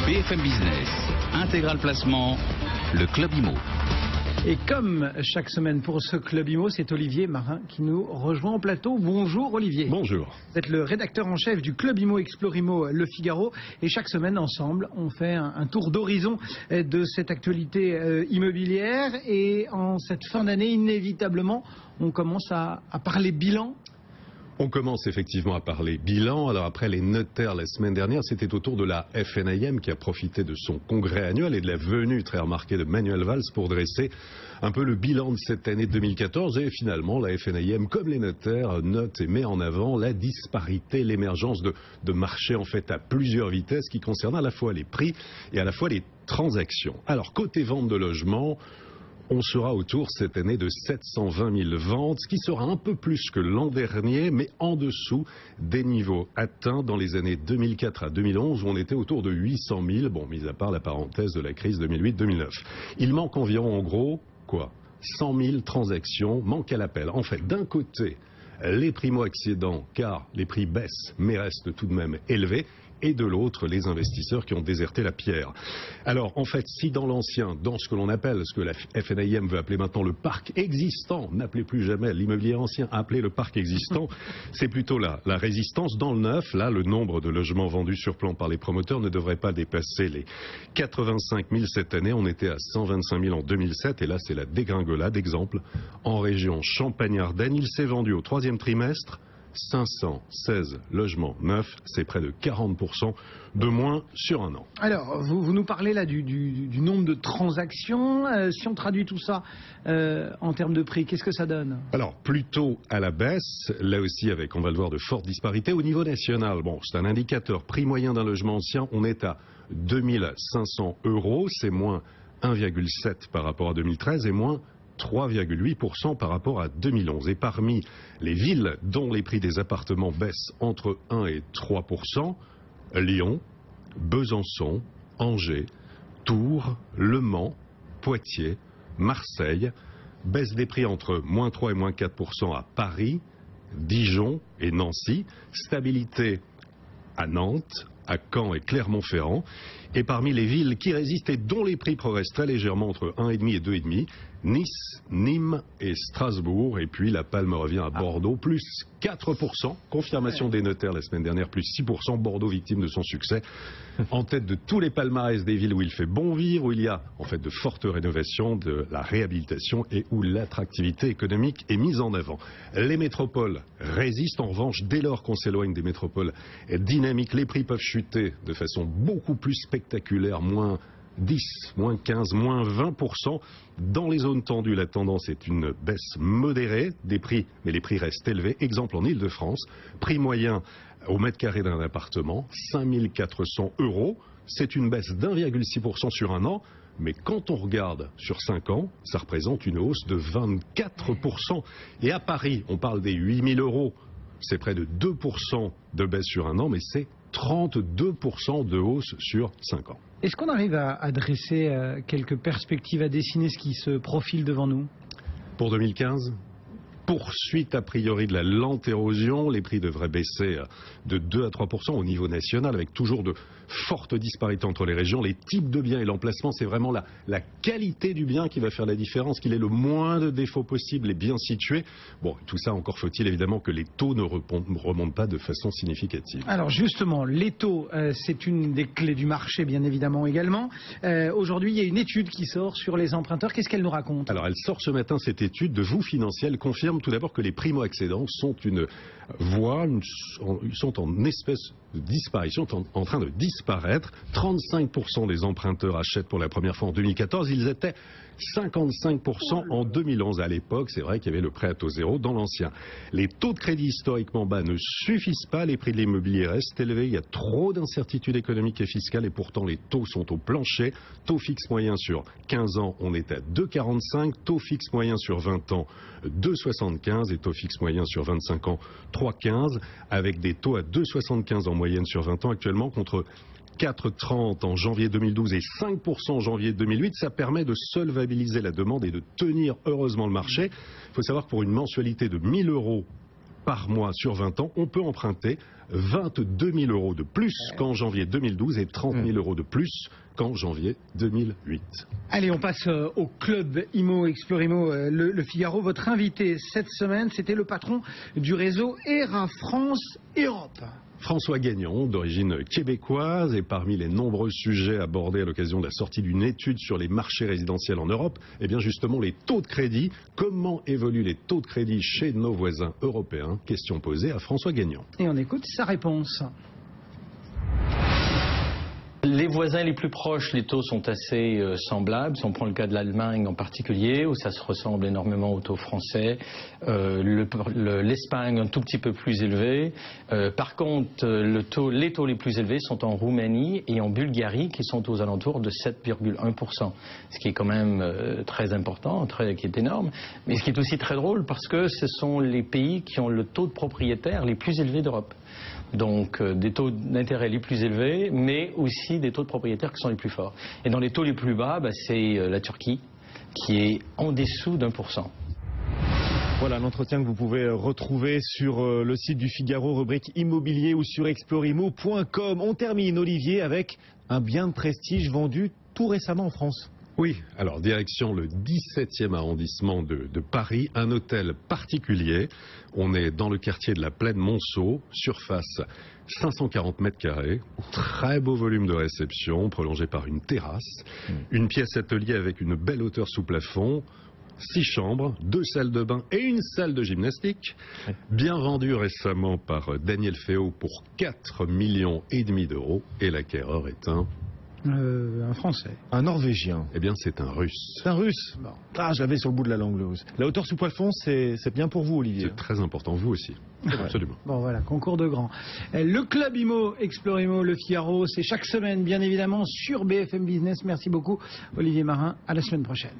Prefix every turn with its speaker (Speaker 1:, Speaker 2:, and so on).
Speaker 1: BFM Business, Intégral Placement, le Club Imo.
Speaker 2: Et comme chaque semaine pour ce Club Imo, c'est Olivier Marin qui nous rejoint en plateau. Bonjour Olivier.
Speaker 3: Bonjour.
Speaker 2: Vous êtes le rédacteur en chef du Club Imo Explore Imo Le Figaro. Et chaque semaine, ensemble, on fait un tour d'horizon de cette actualité immobilière. Et en cette fin d'année, inévitablement, on commence à parler bilan.
Speaker 3: On commence effectivement à parler bilan. Alors après les notaires la semaine dernière, c'était au tour de la FNIM qui a profité de son congrès annuel et de la venue très remarquée de Manuel Valls pour dresser un peu le bilan de cette année 2014. Et finalement, la FNIM, comme les notaires, note et met en avant la disparité, l'émergence de marchés en fait à plusieurs vitesses qui concernent à la fois les prix et à la fois les transactions. Alors côté vente de logements, on sera autour cette année de 720 000 ventes, ce qui sera un peu plus que l'an dernier, mais en dessous des niveaux atteints dans les années 2004 à 2011, où on était autour de 800 000, bon, mis à part la parenthèse de la crise 2008-2009. Il manque environ, en gros, 100 000 transactions manquent à l'appel. En fait, d'un côté, les primo-accédants, car les prix baissent, mais restent tout de même élevés, et de l'autre, les investisseurs qui ont déserté la pierre. Alors, en fait, si dans l'ancien, dans ce que l'on appelle, ce que la FNIM veut appeler maintenant le parc existant, n'appelez plus jamais l'immobilier ancien, appelez le parc existant, c'est plutôt la résistance. Dans le neuf, là, le nombre de logements vendus sur plan par les promoteurs ne devrait pas dépasser les 85 000 cette année. On était à 125 000 en 2007, et là, c'est la dégringolade. Exemple, en région Champagne-Ardenne, il s'est vendu au troisième trimestre 516 logements neufs, c'est près de 40% de moins sur un an.
Speaker 2: Alors, vous nous parlez là du nombre de transactions. Si on traduit tout ça en termes de prix, qu'est-ce que ça donne? Alors,
Speaker 3: plutôt à la baisse, là aussi avec, on va le voir, de fortes disparités. Au niveau national, bon, c'est un indicateur, prix moyen d'un logement ancien, on est à 2500 €, c'est moins 1,7 par rapport à 2013 et moins 3,8% par rapport à 2011. Et parmi les villes dont les prix des appartements baissent entre 1 et 3%, Lyon, Besançon, Angers, Tours, Le Mans, Poitiers, Marseille, baisse des prix entre moins 3 et moins 4% à Paris, Dijon et Nancy, stabilité à Nantes, à Caen et Clermont-Ferrand. Et parmi les villes qui résistent et dont les prix progressent très légèrement entre 1,5 et 2,5, Nice, Nîmes et Strasbourg. Et puis la palme revient à Bordeaux, plus 4%. Confirmation des notaires la semaine dernière, plus 6%. Bordeaux victime de son succès. En tête de tous les palmarès des villes où il fait bon vivre, où il y a en fait de fortes rénovations, de la réhabilitation et où l'attractivité économique est mise en avant. Les métropoles résistent. En revanche, dès lors qu'on s'éloigne des métropoles dynamiques, les prix peuvent chuter de façon beaucoup plus spectaculaire, moins 10, moins 15, moins 20%. Dans les zones tendues, la tendance est une baisse modérée des prix, mais les prix restent élevés. Exemple en Ile-de-France, prix moyen au mètre carré d'un appartement, 5 400 €. C'est une baisse d'1,6% sur un an. Mais quand on regarde sur 5 ans, ça représente une hausse de 24%. Et à Paris, on parle des 8 000 €. C'est près de 2% de baisse sur un an, mais c'est 32% de hausse sur 5 ans.
Speaker 2: Est-ce qu'on arrive à dresser quelques perspectives, à dessiner ce qui se profile devant nous?
Speaker 3: Pour 2015, poursuite a priori de la lente érosion, les prix devraient baisser de 2 à 3% au niveau national, avec toujours de fortes disparités entre les régions. Les types de biens et l'emplacement, c'est vraiment la qualité du bien qui va faire la différence, qu'il ait le moins de défauts possible et bien situé. Bon, tout ça, encore faut-il évidemment que les taux ne remontent pas de façon significative.
Speaker 2: Alors justement, les taux, c'est une des clés du marché, bien évidemment également. Aujourd'hui, il y a une étude qui sort sur les emprunteurs. Qu'est-ce qu'elle nous raconte?
Speaker 3: Alors, elle sort ce matin, cette étude de Vous Financier. Elle confirme tout d'abord que les primo-accédants sont une voie, ils sont en espèce de disparition, en train de disparaître. 35% des emprunteurs achètent pour la première fois en 2014. Ils étaient 55% en 2011. À l'époque, c'est vrai qu'il y avait le prêt à taux zéro dans l'ancien. Les taux de crédit historiquement bas ne suffisent pas. Les prix de l'immobilier restent élevés. Il y a trop d'incertitudes économiques et fiscales et pourtant les taux sont au plancher. Taux fixe moyen sur 15 ans, on est à 2,45. Taux fixe moyen sur 20 ans, 2,75. Et taux fixe moyen sur 25 ans, 3,15. Avec des taux à 2,75 en moyenne sur 20 ans actuellement contre 4,30 en janvier 2012 et 5% en janvier 2008, ça permet de solvabiliser la demande et de tenir heureusement le marché. Il faut savoir que pour une mensualité de 1 000 € par mois sur 20 ans, on peut emprunter 22 000 euros de plus qu'en janvier 2012 et 30 000 euros de plus qu'en janvier 2008.
Speaker 2: Allez, on passe au club Imo Explorimo le Figaro. Votre invité cette semaine, c'était le patron du réseau ERA France Europe.
Speaker 3: François Gagnon, d'origine québécoise, et parmi les nombreux sujets abordés à l'occasion de la sortie d'une étude sur les marchés résidentiels en Europe, eh bien justement les taux de crédit. Comment évoluent les taux de crédit chez nos voisins européens? Question posée à François Gagnon.
Speaker 2: Et on écoute sa réponse.
Speaker 4: Les voisins les plus proches, les taux sont assez semblables. Si on prend le cas de l'Allemagne en particulier, où ça se ressemble énormément aux taux français, l'Espagne un tout petit peu plus élevé. Par contre, les taux les plus élevés sont en Roumanie et en Bulgarie, qui sont aux alentours de 7,1%. Ce qui est quand même très important, qui est énorme. Mais ce qui est aussi très drôle, parce que ce sont les pays qui ont le taux de propriétaires les plus élevés d'Europe. Donc des taux d'intérêt les plus élevés, mais aussi des taux de propriétaires qui sont les plus forts. Et dans les taux les plus bas, c'est la Turquie, qui est en dessous d'1%.
Speaker 5: Voilà l'entretien que vous pouvez retrouver sur le site du Figaro, rubrique immobilier, ou sur explorimo.com. On termine, Olivier, avec un bien de prestige vendu tout récemment en France.
Speaker 3: Oui, alors direction le 17e arrondissement de Paris, un hôtel particulier. On est dans le quartier de la Plaine Monceau, surface 540 mètres carrés, très beau volume de réception, prolongé par une terrasse, une pièce atelier avec une belle hauteur sous plafond, 6 chambres, 2 salles de bain et une salle de gymnastique, bien vendu récemment par Daniel Féot pour 4,5 millions d'euros, et l'acquéreur est un
Speaker 2: Français.
Speaker 5: Un Norvégien.
Speaker 3: Eh bien, c'est un Russe.
Speaker 5: C'est un Russe. Bon. Ah, je l'avais sur le bout de la langue, le Russe. La hauteur sous plafond, c'est bien pour vous, Olivier.
Speaker 3: C'est très important, vous aussi. Absolument.
Speaker 2: Bon, voilà, concours de grands. Le club Imo Explorimo le Figaro, c'est chaque semaine, bien évidemment, sur BFM Business. Merci beaucoup, Olivier Marin. À la semaine prochaine.